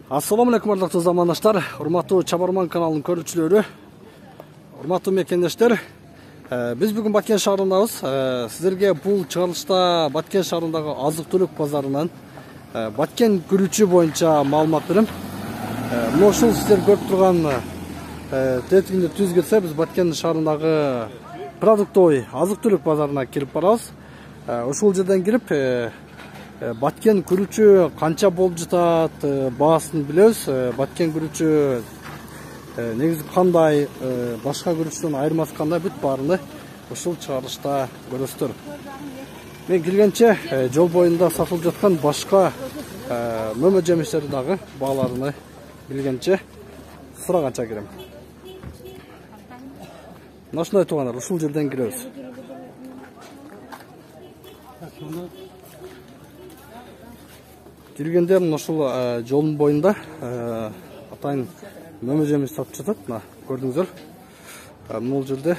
Assalamu алейкум ардактуу замандаштар, урматтуу Чабарман каналынын көрүүчүлөрү, урматтуу мекендештер. Биз бүгүн Баткен шаарындабыз. Сиздерге бул чыгарылышта Баткен шаарындагы азык-түлүк базарынан Баткен күрүчү боюнча маалымат берем. Мына ушул сиздер көрүп турган тетигинде түз келсе, биз Баткен шаарындагы продуктовый азык-түлүк базарына кирип барабыз. Ушул жерден кирип Баткен күрүчү канча болуп жатат, баасын билебиз. Баткен күрүчү негизи кандай, башка күрүчтөн айырмасы кандай, бүт баарында ушул чыгарылышта көрөсүздөр. Мен келгенче жол боюнда сатылып жаткан башка мөмө жемиштердин дагы бааларыны билгенче сураганча кирем. Мына ушундай туугандар, ушул жерден киребиз. Киргенде мына ушул жолдун боюнда атайын мөмө жемиш сатып жатат. Мына көрдүңүздөр. Бул жерде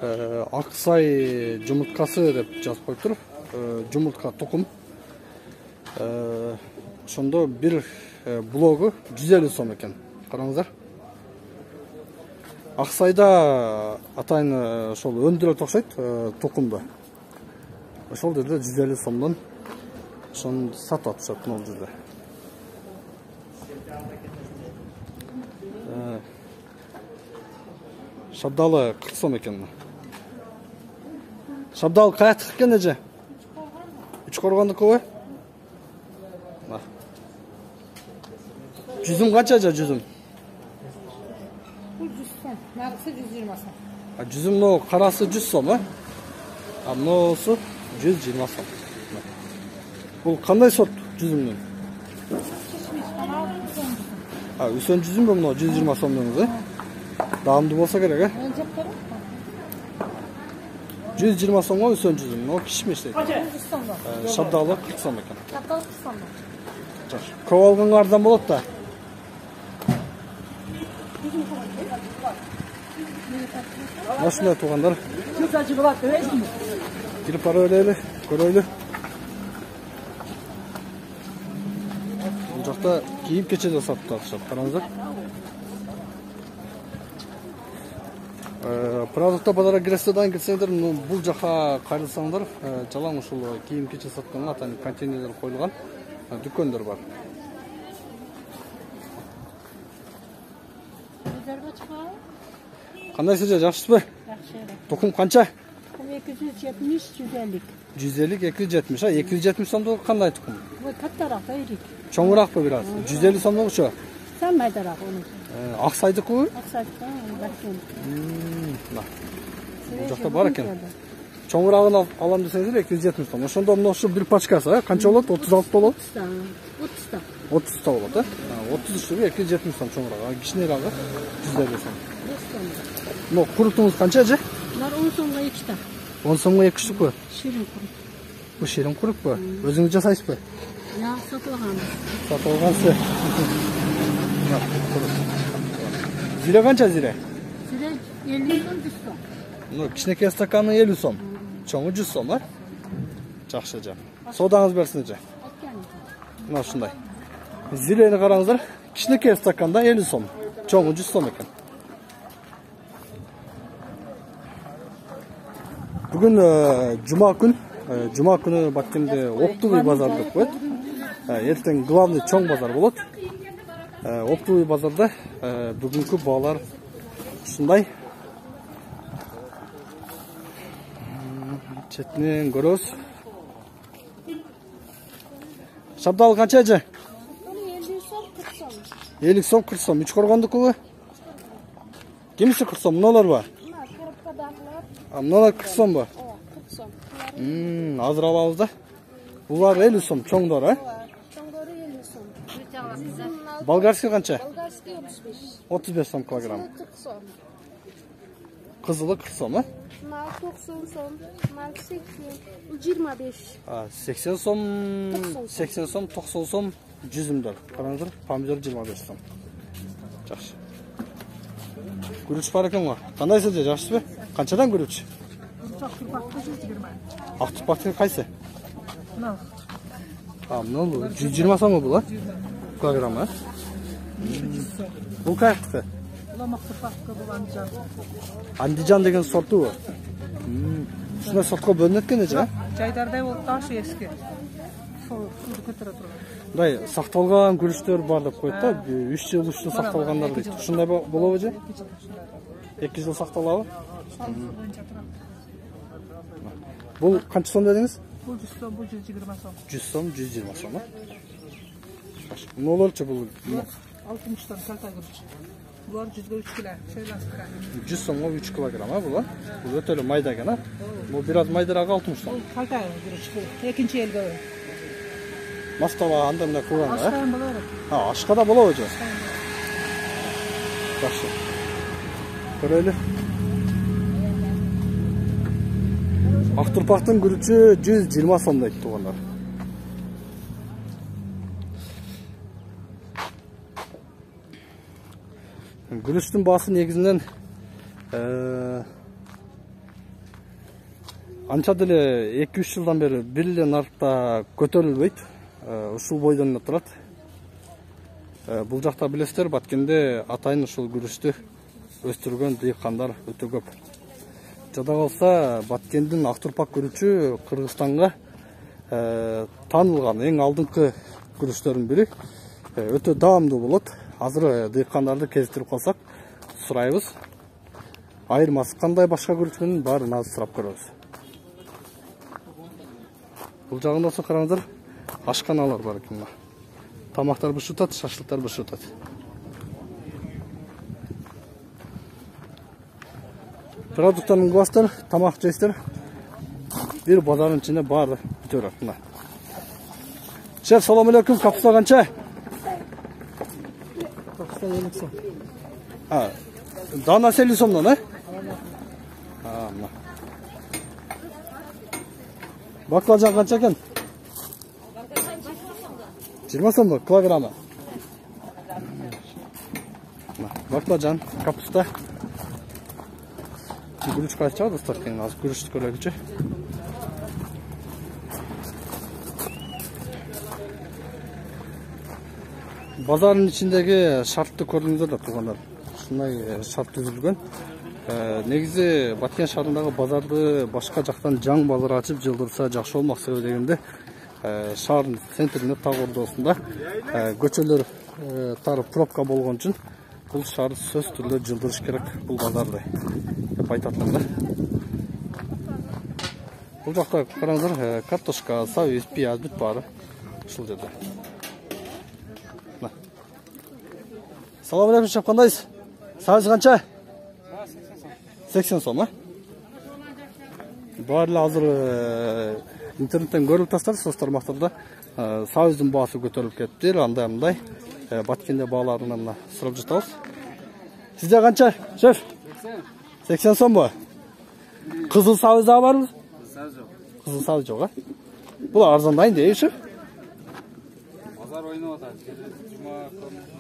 Аксай жумурткасы деп жазып коюптур. Жумуртка тукум. Ошондо бир блогу 150 сом экен. Караңыздар. Аксайда атайын ошол өндүрөт окшойт тукумду. Ошол жерде 150 сомдон ошону сатып атышат мына жерде. Шабдалы 40 сом экен. Шабдалы каяктыкы экен эже? Үч коргондукубу? Жүзүм канча эже жүзүм? Бул 100 сом, нарысы 120 сом. Жүзүм но карасы 100 сом, а мыносу 120 сом. Бул кандай сорт жүзүмдүн? Үсөн жүзүм бу мына 120 сом деңиз, даамдуу болсо керек, 120 сомго үсөн жүзүм, но кишмиш дейт. Шабдалы 40 сом экен. Шабдалы 40 сом. Жакшы. Көп алганга арзан болот да. Ушундай туугандар. Кирип бара элели, көрөлү. Бул жакта кийим-кече да сатып атышат, караңыздар. Продукта базарга киресиздер, кирсеңдер, бул жака кайрылсаңдар, жалаң ушул кийим-кече сатканга атайын контейнерлер коюлган дүкөндөр бар. Кандайсыз же, жакшысызбы? Жакшы. Тукум канча? 270, 150. 150, 270, 270 сомдуу кандай тукум? Бул каттараак, ирик. Чоңураакпы бир аз? 150 сомдугучу? Сам майдараак onu. Аксайдыкыбы? Аксайдыкы, Баткен. Мына. Бул жакта бар экен. Чоңураагын алам десеңиздер 270 сом. Ошондо мына ушу бир пачкасы, канча болот? 36 болот? 30та. 30та болот, 30 штук 270 сом чоңураак. Кичинерагы 150 сом. Но курутуңуз канча же? Бар 10 сомго 2та. 10 сомго 2 штукпу? Ширин курут. Бу ширин курутпу? Өзүңүз жасайсызбы? Я сатып алганбыз. Сатып алгансыз. Зире канча зире? Зире 50 сом, 100 сом. Ну, кичинекей стаканы 50 сом. Чоңу 100 сом, Жакшы же. Содаңыз берсин же. Мына ушундай. Зирени караңыздар. Кичинекей стаканда 50 сом. Чоңу 100 сом экен. Бүгүн жума күнү Баткенде оптовый базар деп коет. Эртең главный чоң базар болот. Оптовый базарда бүгүнкү баалар ушундай. Четинен көрөбүз. Шабдалы канча же? 50 сом, 40 сом. 50 сом, 40 сом. Үч коргондукубу? Кимиси 40 сом? Мыналарбы? Мыналар 40 сомбу? 40 сом. Азыр алабыз да. Булар 50 сом, чоңдор, Чоңдору 50 сом. Болгарский канча? Болгарский 35. 35 сом килограмм. 40 сом. Кызылы 40 сом, Mal 90 сом. Mal 80. 25. 80 сом, 90 сом жүзүмдөр. Караңыздар, помидор 25 сом. Жакшы. Күрүч бар экен го. Кандайсыз же, жакшысызбы? Канчадан күрүч? Ақтықпақтың қайсы? Мынау 120 сомы бұл, килограмм, а? Бул каяктыкы? Андижан деген сорту. Ушундай сортко бөлүнөт экен эже, а? Жайдардай болуп ташы эски. Сол көтөрө турган. Мындай сакталган күрүчтөр бар деп коет да. 3 жыл үчтө сакталгандар дейт. Ушундай болобу же? 2 жыл сакталабы? Бул канча сом дедиңиз? Бул 100 сом, бул 120 сом. 100 сом, 120 сом, а? Мыналарчы бул? 60 калта күрүч. Булар 100 3 кило, шейласка. 100 сомго 3 килограмм, а бул? Бул өтө эле майда экен, а? Бул бир аз майдараак 60 сом. Бул калта күрүч бул. Экинчи элге. Мастала анда кылган, а? Ашкан болор. Ашка да болобу же? Жакшы. Көрөлү. Ак турпактын күрүчү 120 сом дейт туугандар. Күрүчтүн баасы негизинен анча деле 2-3 жылдан бери бир эле наркта көтөрүлбөйт. Ушул бойдон эле турат. Бул жакта билесиздер, Баткенде атайын ушул күрүчтү өстүргөн дыйкандар өтө көп. Жада калса Баткендин ак турпак күрүчү Кыргызстанга таанылган эң алдыңкы күрүчтөрдүн бири. Өтө даамдуу болот. Азыр дыйкандарды кезиктирип калсак, сурайбыз. Айырмасы кандай башка күрүч менен баарын азыр сурап көрөбүз. Бул жагында караңыздар, ашканалар бар экен. Тамактар бышытат, шашлыктар бышытат. Продукттарын кыласыздар, тамак жейсиздер. Бир базардын ичинде баары бүтөрөт. Шеф, салам алейкум, капуста канча? Капуста 50 сом. Дана 50 сомдон, а? Баклажан канча экен? 20 сом килограммы. Баклажан, капуста. Күрүч кайча достор, кен азыр күрүчтү көрөлүчү. Базардын ичиндеги шартты көрдүңүздөр да туугандар. Ушундай шарт түзүлгөн. Негизи Баткен шаарындагы базарды башка жактан жаң базар ачып жылдырса жакшы болмак, себеби дегенде шаардын центрине так ордосунда көчөлөр тары пробка болгон үчүн бул шаарды сөзсүз түрдө жылдырыш керек бул базарды деп айтатмын да. Бул жакта караңыздар, картошка, сабиз, пияз бүт баары ушул жерде. Салам алейкум, шеф, кандайсыз? Сабиз канча? 80 сом, а? Баары азыр интернеттен көрүп тастады, соц тармактарда сабиздин баасы көтөрүлүп кетти, андай. Баткенде бааларына мына сурап жатабыз. Сизде канча, шеф? 80 сомбу? Кызыл сабиз да барбы? Кызыл сабиз жок, а? Бул арзандайын дейби, шеф? Базар ойноп атат. Жума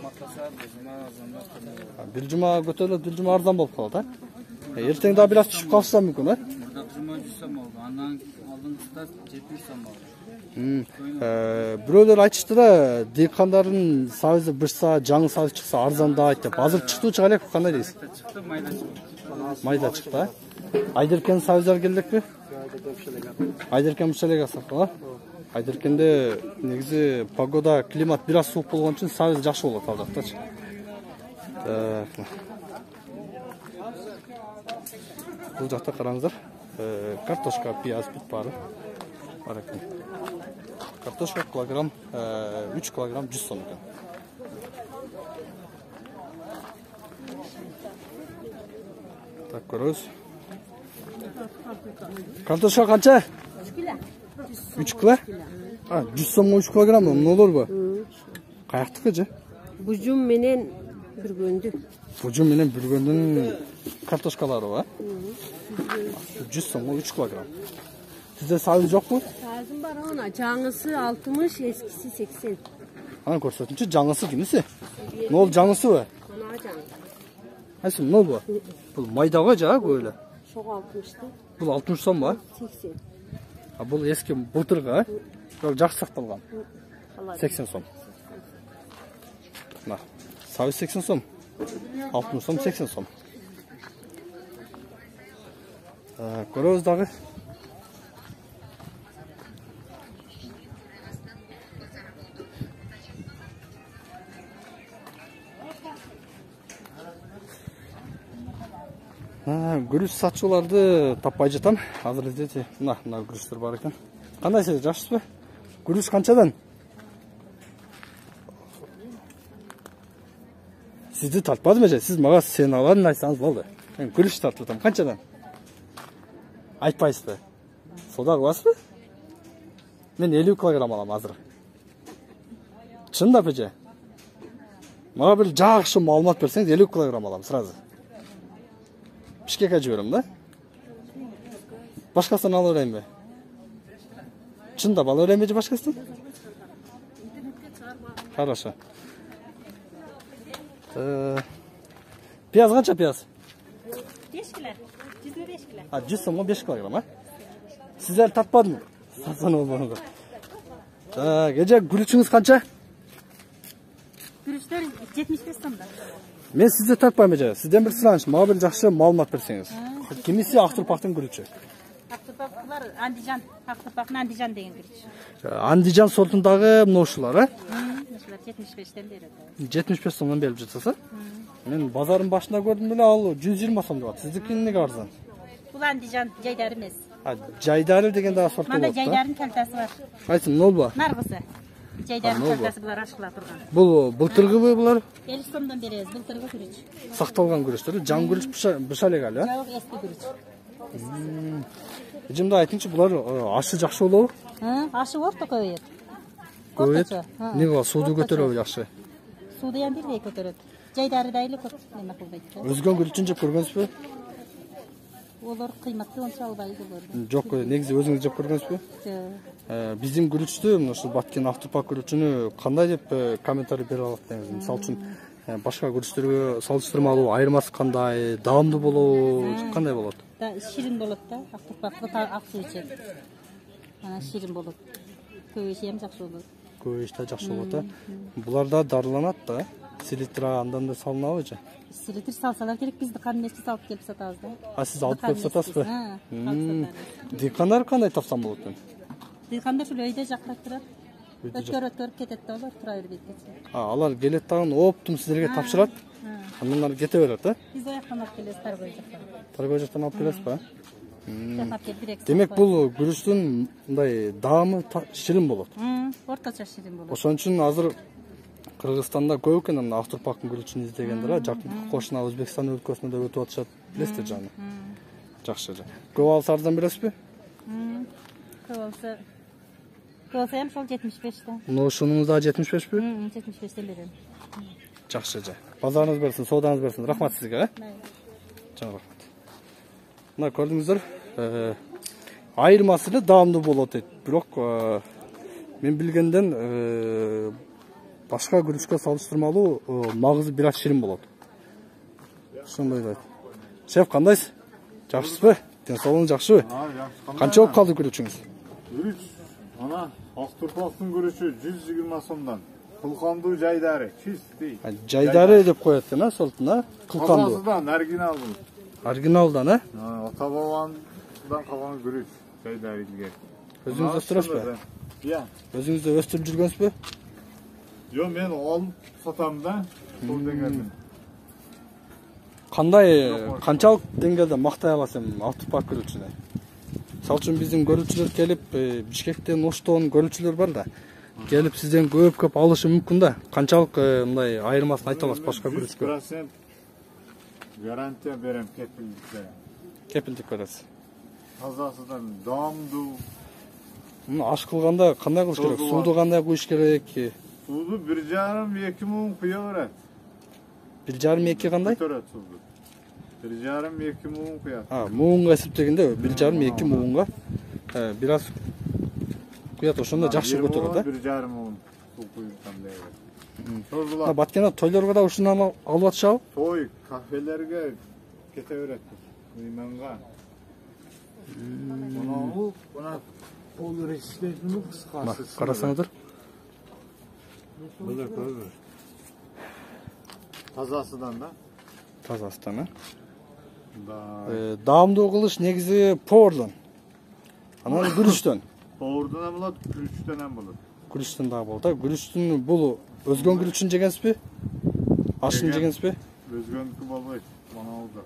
мактаса, жума арзандап. Бир жума көтөрүлөт, бир жума арзан болуп калат, а? Эртең да бир аз түшүп калса мүмкүн, а? Мурда жума 100 сом болду. Андан алдыңкысында 70 сом болду. Бирөөлөр айтышты да, дыйкандардын сабизди бышса, жаңы сабиз чыкса арзандайт деп. Азыр чыктыбы элек, кандай дейсиз? Чыкты, майда чыкты. Майда чыкты, а? Айдеркен сабиздер келдикпи? Айдеркен быш элек сактала. Айдеркенде негизи погода, климат бир аз суук болгон үчүн сабиз жакшы болот ал жактачы. Бул жакта караңыздар, картошка, пияз бүт баары бар экен. Картошка килограмм 3 килограмм 100 сом экен. Так, көрөбүз. Картошка канча? 3 кило? 100 сомго 3 килограмм, эмне болорбу? Каяктыкы же? Бужум менен бүргөндү. Бужум менен бүргөндүн картошкалары ба? 100 сомго 3 килограмм. Сизде сабиз жокпу? Сабизим бар, ана жаңысы 60, эскиси 80. Ана көрсөтүнчү, жаңысы кимиси? Не болду, жаңысыбы? Ана жаңы. Айсы, эмне болду? Бул майдага жа көп эле. Шого 60-ты. Бул 60 сом ба? 80. Бул эски былтыргы, а? Жакшы сакталган. 80 сом. Мына сабыз 80 сом, 60 сом, 80 сом. Көрөбүз дагы. Күрүч сатчыларды таппай жатам. Азыр издете. Мына күрүчтөр бар экен. Кандайсыз, жакшысызбы? Күрүч канчадан? Сизди тартпадым эже. Сиз мага сен аларын айтсаңыз болду. Мен күрүч тартып атам. Канчадан? Айтпайсызбы? Сода кыласызбы? Мен 50 килограмм алам азыр. Чындап эже. Мага бир жакшы маалымат берсеңиз 50 килограмм алам сразу. Бишкекке жиберем да. Башкасын ала берейинби? Чындап ала берейинби же башкасын? Хорошо. Пияз канча пияз? 5 kilo. 105 kilo. 100 сомго 5 килограмм, а? Сиз эле тартпадым. Сатсан болбоду. Эже күрүчүңүз канча? Күрүчтөр 75 сомдон. Мен сизди тартпайм эже. Сизден бир сураныч, мага бир жакшы маалымат берсеңиз. Кимиси Актурпактын күрүчү? Актурпактылар Андижан, Актурпактын Андижан деген күрүч. Андижан сортундагы ушулар, а? Ушулар 75тен берет. 75 сомдон берип жатсыз, Мен базардын башында көрдүм эле, ал 120 сом деп. Сиздики эмнеге арзан? Бул Андижан жайдары эмес. Жайдары деген дагы сорт болот. Мында жайдардын калтасы бар. Кайсы, нолбу? Наргысы. Жайдардын калтасы булар ашыла турган. Бул былтыргыбы булар? 50 сомдон беребиз, былтыргы күрүч. Сакталган күрүчтөр, жан күрүч быша элек эле, а? Жок, эски күрүч. Эжемде айтыңчы, булар ашы жакшы болобу? Ашы орто көбөйөт. Көбөйөт. Неге сууду көтөрөбү жакшы? Сууду ham бирдей көтөрөт. Жайдары да эле көп эме кылбайт. Өзгөн күрүчүн жеп көргөнсүзбү? Олар кыйматты онча албайт олар. Жок, негизи өзүңүз жеп көргөнсүзбү? Жок. Биздин күрүчтү, ушул Баткен Актурпак күрүчүнү кандай деп комментарий берип алат деңиз. Мисалы үчүн башка күрүчтөргө салыштырмалуу айырмасы кандай, даамдуу болобу, кандай болот? Ширин болот да, Актурпакты ак суу ичет. Анан ширин болот. Көбөйүшү ham жакшы болот. Көбөйүш да жакшы болот, а? Булар да дарыланат да. Селитра андан да салынабы же? Селитр салсалар керек, бизди кан эмеспи салып келип сатабыз да. Сиз алып келип сатасызбы? Дыйкандар кандай тапсам болот мен? Дыйкандар ушул өйдө жактап турат. Өткөрүп кетет да алар, тура бербейт кетсе. Алар келет дагы оптум сиздерге тапшырат. Андан ары кете берет, а? Биз аяктан алып келебиз, торговый жактан. Торговый жактан алып келесизби? Жакап келип бирек. Демек бул күрүчтүн мындай даамы ширин болот. Орточо ширин болот. Ошон үчүн азыр Кыргызстанда көп экен мына Актурпактын күрүчүн издегендер, жакын кошуна Өзбекстан өлкөсүнө да өтүп атышат. Билесиздер жаны. Жакшы. Көп алса арзан бересизби? Көп алса ham ошол 75 да. Мына ушунуңуз дагы 75би? 75тен берем. Жакшы. Базарыңыз берсин, соодаңыз берсин. Рахмат сизге, Чоң рахмат. Мына көрдүңүздөр, айырмасы эле даамдуу болот дейт. Бирок мен билгенден башка күрүчкө салыштырмалуу магызы бир аз ширин болот. Ошондой дейт. Шеф, кандайсыз? Жакшысызбы? Ден соолугуңуз жакшыбы? Канча болуп калды күрүчүңүз? Күрүч, ана Актурпактын күрүчү 120 сомдон. Кылкандуу жайдары, чистый. Жайдары деп коет экен, а, сортуна? Кылкандуу. Кагаздан оригинал бул. Оригиналдан, а? Ата бабамдан калган күрүч, жайдары илгери. Өзүңүз өстүрөсүзбү? Иә. Өзүңүз да өстүрүп жүргөнсүзбү? Жо, мен алып сатам да, сол деңгээлден. Кандай, канчалык деңгээлде мактай аласың Актурпак күрүчүнө? Мисалы үчүн биздин көрүүчүлөр келип, Бишкектен, Оштон көрүүчүлөр бар да. Келип сизден көп алышы мүмкүн да. Канчалык мындай айырмасын айта аласыз башка күрүчкө? 100% гарантия берем, кепилдик берем. Кепилдик бересиз. Тазасынан даамдуу. Аш кылганда кандай кылыш керек? Сууду кандай куюш керек? Сууду 1,5-2 муң куя берет. 1,5-2 кандай? Көтөрөт сууду. 1,5-2 муң куят. Муңга эсептегенде 1,5-2 муңга бир аз куят, ошондо жакшы көтөрөт, да? 1,5 муң суу куюптан дейбиз. Баткенде тойлорго да ушуну алып атышабы? Той, кафелерге кете берет. Мыйманга. Мына кол речиштейтини кыскасы. Карасаңыздар. Мына көрү. Тазасыдан да. Тазасынан, а? Да. Даамдуу кылыш негизи повардан. Анан күрүчтөн. Повардан болот, күрүчтөн болот. Күрүчтөн дагы болот, а? Күрүчтүн бул өзгөн күрүчүн жегенсизби? Ашын жегенсизби? Өзгөнүкү болбойт. Мана болду.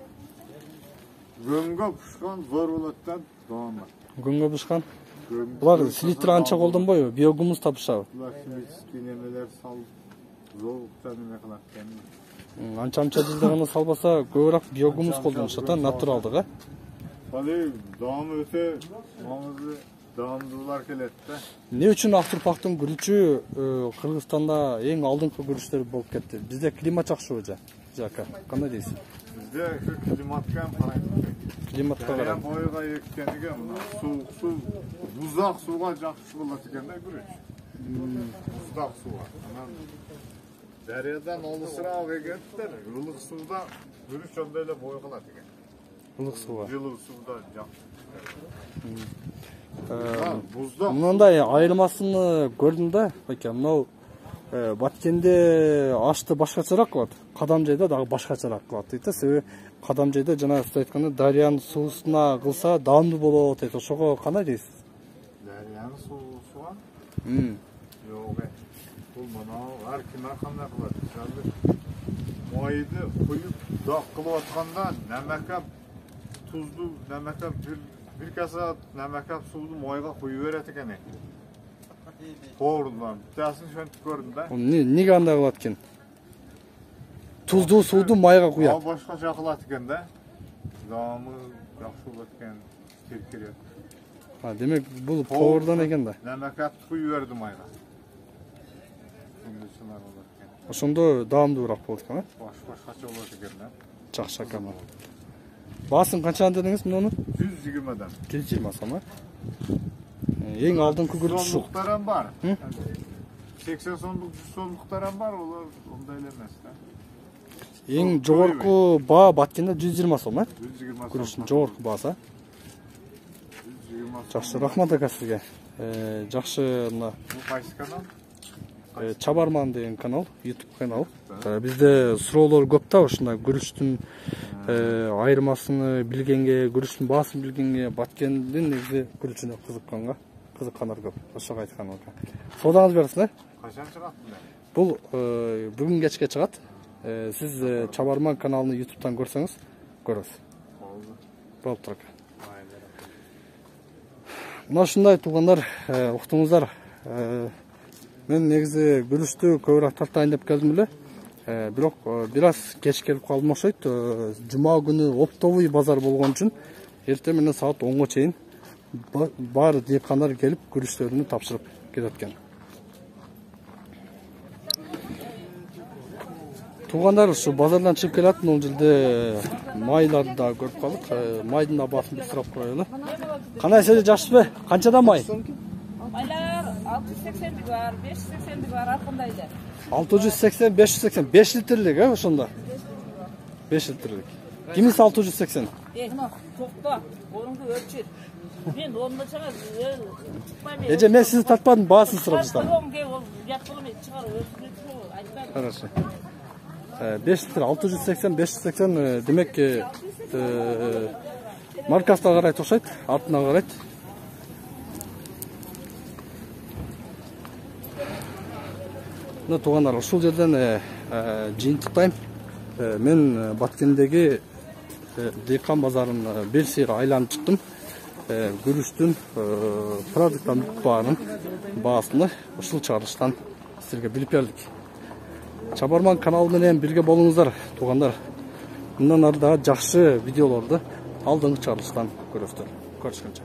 Гөңгө пушкан зор болоттан даамы. Гөңгө бышкан. Булар селитр анча колдонбойбу? Биогумус табышабы? Булар химический немелер сал зоолуктан эме кылат экен. Анча жылда гана салбаса көбүрөөк биогумус колдонушат, а? Натуралдык, а? Бали даамы өтө маңызды даамдуулар келет да. Эмне үчүн ак турпактын күрүчү Кыргызстанда эң алдыңкы күрүчтөр болуп кетти? Бизде климат жакшыбы жа? Жака, кандай дейсиз? Bizde şu klimatken karaydı. Климатка Derya карап. boyuğa yetkeniga soğuk su, buzdak suga жақсы болады ekende күрүч. Buzdak suga. Anan deryadan oluşurak egеттер, ылык суда күрүч ондай эле бой калат экен. Ылык сууга. Жылы суда жақсы. Buzdak. Мындай айырмасын көрдүм да, байке. Мынау Баткенде ашты башкачараак кылат. Кадамжайда дагы башкачараак кылат дейт да. Себеби Кадамжайда жана сиз айткандай дарыянын суусуна кылса даамдуу болот дейт. Ошого кандай дейсиз? Deryanın suga? Yok. Бул манау ар ким ар кандай кылат. Майды куюп дак кылып атканда намакап тузду намакап bir kasa намакап сууду майга куюп берет экен. Повардан. Тасын шөнтүп көрдүм да. Эмне кандай кылат экен? Туздуу сууду майга куят. Ал башкача кылат экен да. Даамы жакшы болот экен. Керкерет. Демек бул повардан экен да. Намакап куюп берди майга. Ошондой болот экен. Ошондо даамдуураак болот экен, а? Башкача болот экен да. Жакшы акама. Баасын канчадан дедиңиз муну? 120 120 сом, а? Эң алдыңкы күрүч ушул. Сомдуктар бар. 80 сомдук 100 сомдуктар бар, олар ондай эле эмес да. Эң жогорку баа Баткенде 120 сом, а? 120 сом. Күрүчтүн жогорку баасы. 120 сом. Жакшы, рахмат ака сизге. Жакшы мына Бул кайсы канал? Чабарман деген канал, YouTube канал. Бизде суроолор көп да, ушундай күрүчтүн айырмасын билгенге, күрүчтүн баасын билгенге, Баткендин негизи күрүчүнө кызыккандар көп. Ошого айткан ака. Соодаңыз берсин, Качан чыгат бул? Бул бүгүн кечке чыгат. Сиз Чабарман каналын YouTube'дан көрсөңүз, көрөсүз. Болуп тур ака. Мына ушундай туугандар, уктуңуздар. Мен негизи күрүчтү көбүрөөк тартайын деп келдим эле. Бирок бир аз кеч келип калдым окшойт. Жума күнү оптовый базар болгон үчүн эртең менен саат 10го чейин бар дыйкандар келип күрүчтөрүнү тапшырып кетет экен. Туугандар, ушу базардан чыгып келат, бул жерде майларды да көрүп калдык. Майдын да баасын бир сурап коелу. Кандай сиз жакшысызбы? Канчадан май? Майлар 680 бар, 580 бар, ар кандайда. 680, 580, 5 литрлик, ошондо. 5 литрлик. Кимиси 680? Мына токто, орунду өлчөт. Мен онда чыга, тукпайм. Эже мен сизди тартпадым, баасын сурап жатам. Хорошо. 5 литр 680, 580 демек маркасына карайт окшойт, атына карайт. Мына туугандар, ушул жерден жыйынтыктайм. Мен Баткендеги дыйкан базарын бел сыйра айланып чыктым. Күрүчтүн продукттан баарын баасыны ушул чыгарыштан силерге билип бердик. Чабарман каналы менен бирге болуңуздар, туугандар. Мындан ары да жакшы видеолорду алдыңкы чыгарыштан көрөсүздөр. Көрүшкөнчө.